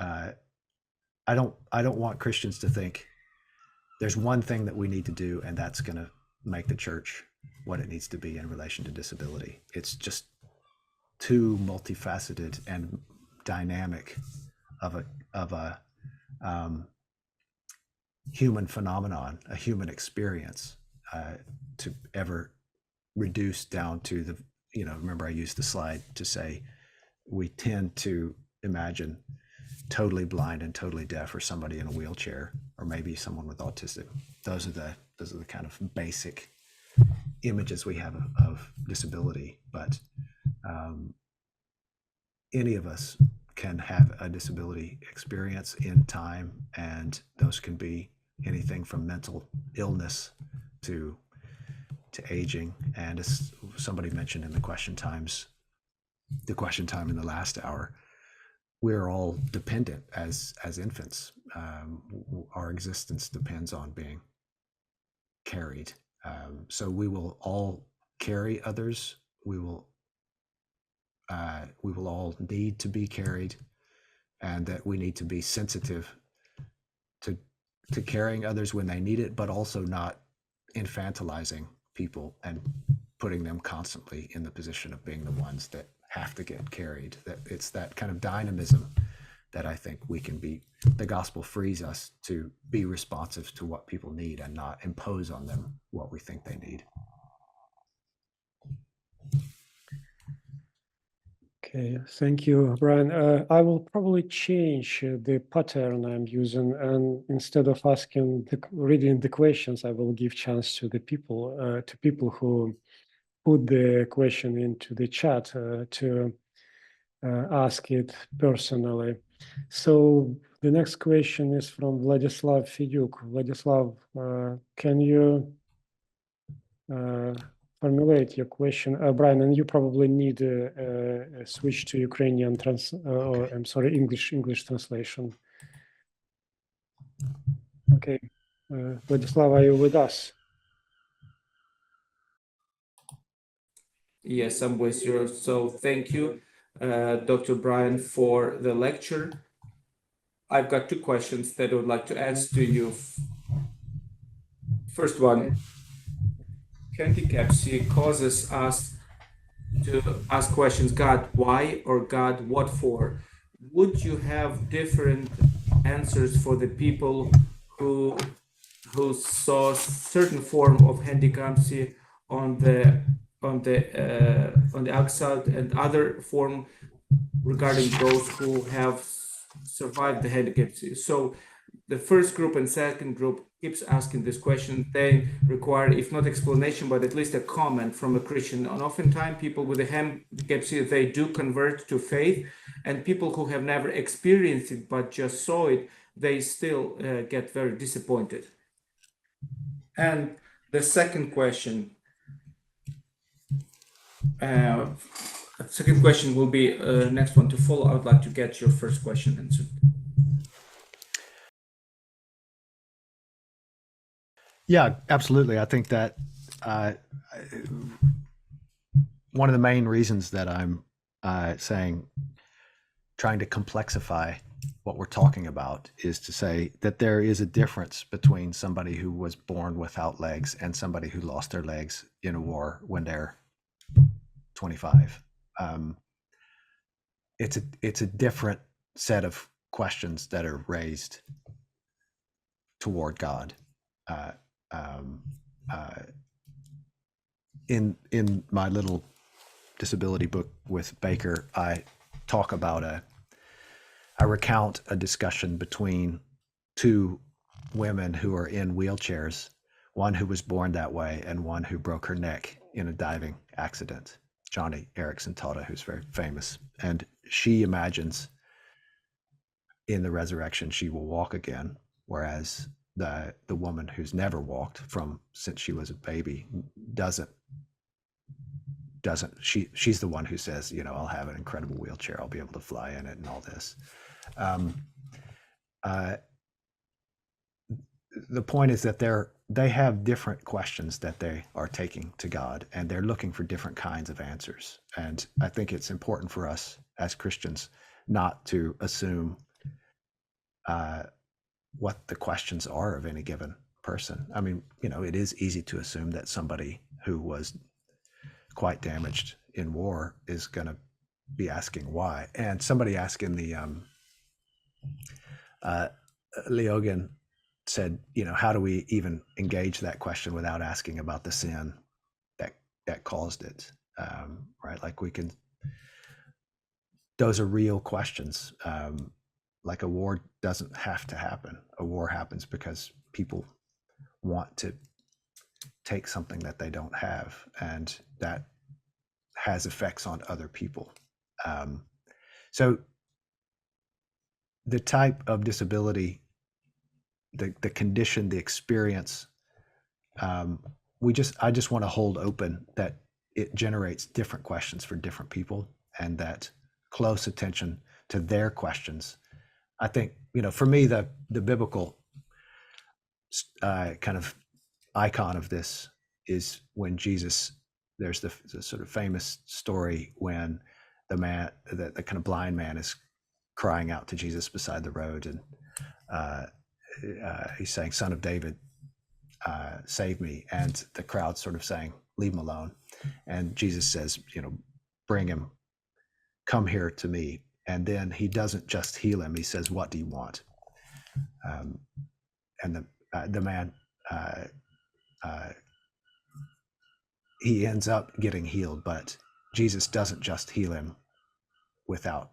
I don't want Christians to think there's one thing that we need to do and that's going to make the church what it needs to be in relation to disability. It's just too multifaceted and dynamic of a human phenomenon, a human experience, to ever reduce down to the, remember I used the slide to say we tend to imagine totally blind and totally deaf, or somebody in a wheelchair, or maybe someone with autism. Those are the kind of basic images we have of disability. But any of us can have a disability experience in time, and those can be anything from mental illness to to aging. And as somebody mentioned in the question time in the last hour, we're all dependent as infants. Our existence depends on being carried. So we will all carry others. We will all need to be carried, and that we need to be sensitive to carrying others when they need it, but also not infantilizing people and putting them constantly in the position of being the ones that have to get carried. That it's that kind of dynamism that I think the gospel frees us to be responsive to what people need and not impose on them what we think they need. Okay, thank you, Brian. I will probably change the pattern I'm using, and instead of reading the questions, I will give chance to the people who put the question into the chat to ask it personally. So the next question is from Vladislav Feduk. Vladislav, can you formulate your question, Brian? And you probably need a switch to Ukrainian English translation. Okay, Vladislav, are you with us? Yes, I'm with you. So thank you, Dr. Brian, for the lecture. I've got two questions that I would like to ask to you. First one, handicaps causes us to ask questions, God, why, or God, what for? Would you have different answers for the people who saw certain form of handicaps on the outside, and other form regarding those who have survived the handicaps? So the first group and second group keeps asking this question. They require, if not explanation, but at least a comment from a Christian. And oftentimes people with the handicaps, they do convert to faith, and people who have never experienced it but just saw it, they still get very disappointed. And the second question, will be next one to follow. I would like to get your first question answered. Yeah, absolutely. I think that one of the main reasons that I'm trying to complexify what we're talking about is to say that there is a difference between somebody who was born without legs and somebody who lost their legs in a war when they're 25. It's a different set of questions that are raised toward God. In my little disability book with Baker, I talk about I recount a discussion between two women who are in wheelchairs, one who was born that way and one who broke her neck in a diving accident, Johnny Erickson Tata, who's very famous. And she imagines in the resurrection she will walk again, whereas the woman who's never walked since she was a baby doesn't. She's the one who says, I'll have an incredible wheelchair, I'll be able to fly in it and all this. The point is that they have different questions that they are taking to God, and they're looking for different kinds of answers. And I think it's important for us as Christians not to assume what the questions are of any given person. I mean, it is easy to assume that somebody who was quite damaged in war is going to be asking why. And somebody asked in the Leogan said, how do we even engage that question without asking about the sin that caused it? Right? Like those are real questions. Like a war doesn't have to happen. A war happens because people want to take something that they don't have, and that has effects on other people. So the type of disability, the condition, the experience I just want to hold open that it generates different questions for different people, and that close attention to their questions. I think, for me, the biblical kind of icon of this is when Jesus, there's the sort of famous story when the kind of blind man is crying out to Jesus beside the road, and he's saying, "Son of David, save me." And the crowd sort of saying, "Leave him alone." And Jesus says, "Bring him, come here to me." And then he doesn't just heal him. He says, "What do you want?" And the man, he ends up getting healed, but Jesus doesn't just heal him without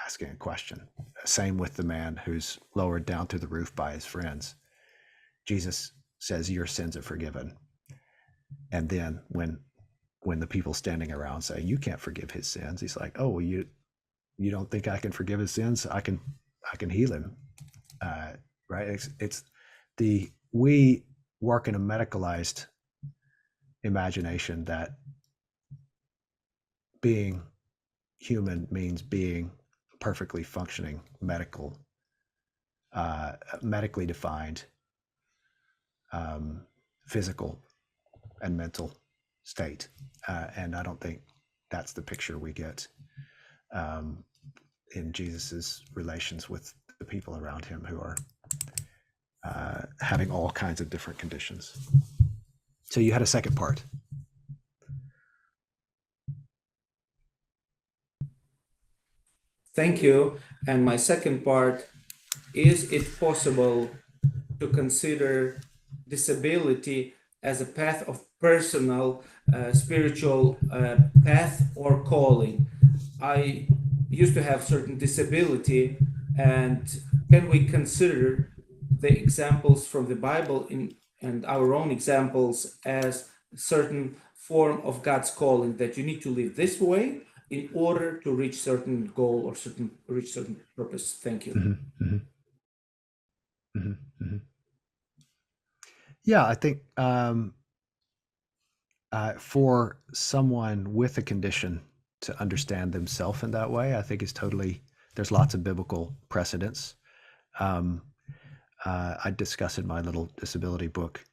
asking a question. Same with the man who's lowered down through the roof by his friends. Jesus says, "Your sins are forgiven." And then when the people standing around say, "You can't forgive his sins," he's like, "Oh, well, you don't think I can forgive his sins? I can heal him." Right? We work in a medicalized imagination that being human means being perfectly functioning medically defined physical and mental state, and I don't think that's the picture we get in Jesus's relations with the people around him who are having all kinds of different conditions. So you had a second part. Thank you. And my second part, is it possible to consider disability as a path of personal spiritual path or calling? I used to have certain disability, and can we consider the examples from the Bible and our own examples as certain form of God's calling, that you need to live this way in order to reach certain goal or reach certain purpose? Thank you. Mm-hmm, mm-hmm. Mm-hmm, mm-hmm. Yeah, I think for someone with a condition to understand themselves in that way, I think is totally, there's lots of biblical precedents. I discuss in my little disability book,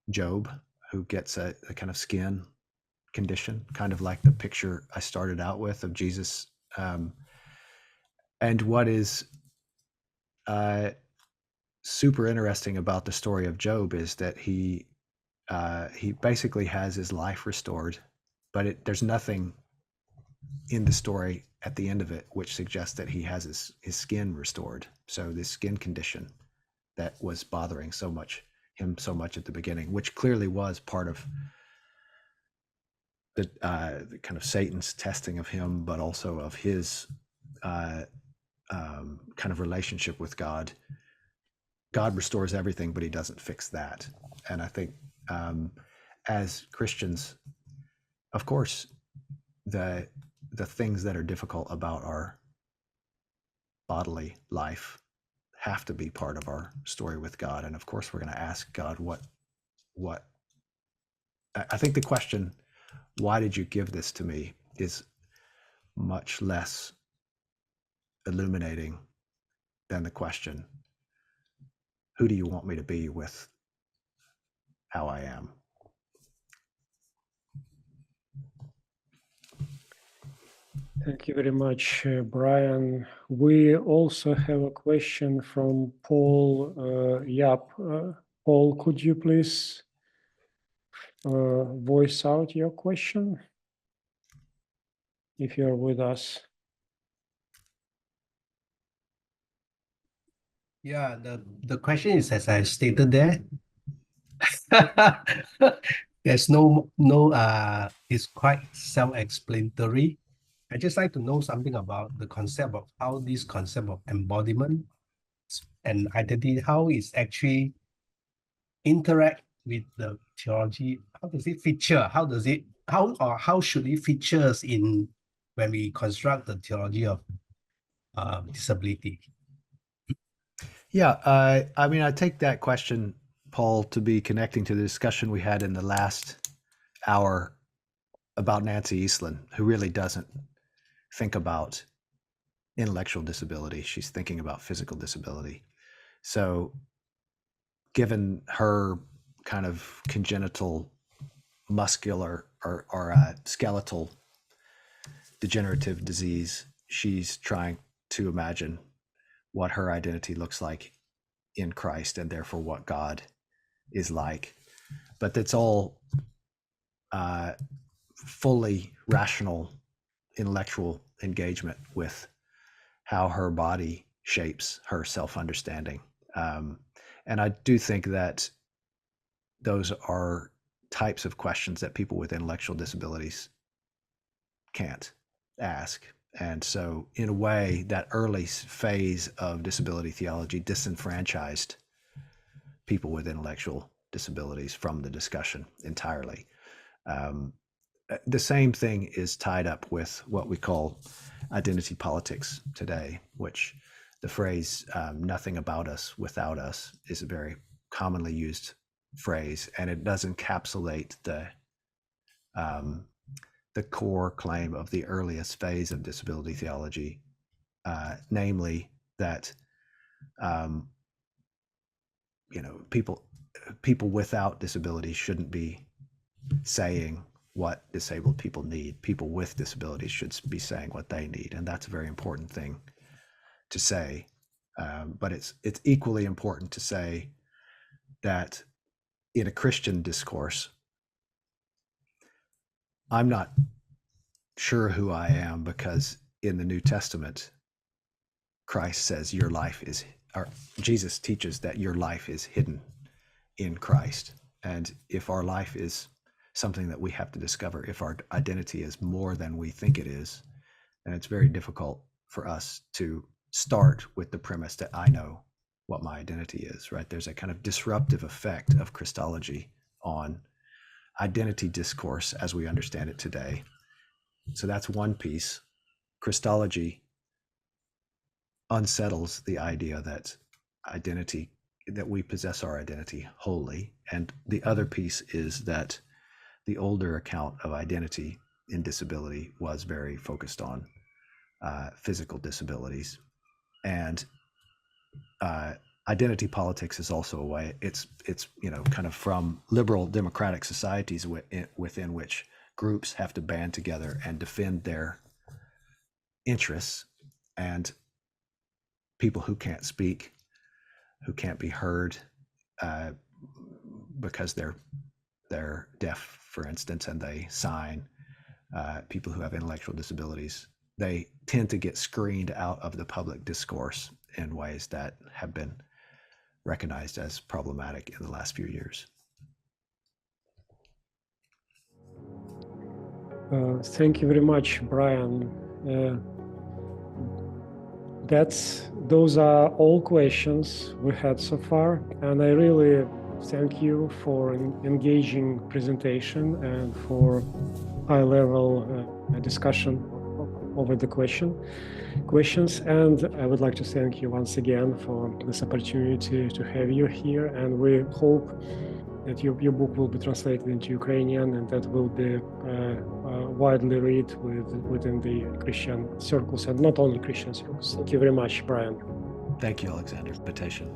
Job, who gets a kind of skin condition, kind of like the picture I started out with of Jesus. And what is super interesting about the story of Job is that he basically has his life restored, but there's nothing in the story at the end of it which suggests that he has his skin restored. So this skin condition that was bothering him so much at the beginning, which clearly was part of the kind of Satan's testing of him, but also of his kind of relationship with God. God restores everything, but he doesn't fix that. And I think as Christians, of course, the things that are difficult about our bodily life have to be part of our story with God. And of course, we're going to ask God what I think the question, "Why did you give this to me?" is much less illuminating than the question, "Who do you want me to be with how I am?" Thank you very much, Brian. We also have a question from Paul Yap. Paul, could you please voice out your question if you're with us? Yeah, the question is, as I stated there, there's it's quite self-explanatory. I just like to know something about the concept of how this concept of embodiment and identity, how it's actually interact with the theology. How does it feature? How should it features in when we construct the theology of disability? Yeah, I mean, I take that question Paul, to be connecting to the discussion we had in the last hour about Nancy Eastland, who really doesn't think about intellectual disability. She's thinking about physical disability. So given her kind of congenital muscular or skeletal degenerative disease, she's trying to imagine what her identity looks like in Christ and therefore what God is like. But it's all fully rational intellectual engagement with how her body shapes her self-understanding. And I do think that those are types of questions that people with intellectual disabilities can't ask. And so in a way, that early phase of disability theology disenfranchised people with intellectual disabilities from the discussion entirely. The same thing is tied up with what we call identity politics today, which the phrase nothing about us without us is a very commonly used phrase, and it does encapsulate the core claim of the earliest phase of disability theology, namely that people without disabilities shouldn't be saying what disabled people need. People with disabilities should be saying what they need, and that's a very important thing to say. But it's equally important to say that in a Christian discourse, I'm not sure who I am because in the New Testament, Christ says your life is, or Jesus teaches that your life is hidden in Christ. And if our life is something that we have to discover, if our identity is more than we think it is, then it's very difficult for us to start with the premise that I know what my identity is, right? There's a kind of disruptive effect of Christology on identity discourse as we understand it today. So that's one piece. Christology unsettles the idea that we possess our identity wholly. And the other piece is that the older account of identity in disability was very focused on physical disabilities. And identity politics is also a way, it's kind of from liberal democratic societies within which groups have to band together and defend their interests, and people who can't speak, who can't be heard because they're deaf, for instance, and they sign, people who have intellectual disabilities, they tend to get screened out of the public discourse in ways that have been recognized as problematic in the last few years. Thank you very much, Brian. Those are all questions we had so far, and I really thank you for an engaging presentation and for high-level discussion over the questions. And I would like to thank you once again for this opportunity to have you here. And we hope that your book will be translated into Ukrainian and that will be widely read within the Christian circles, and not only Christian circles. Thank you very much, Brian. Thank you, Alexander. Invitation.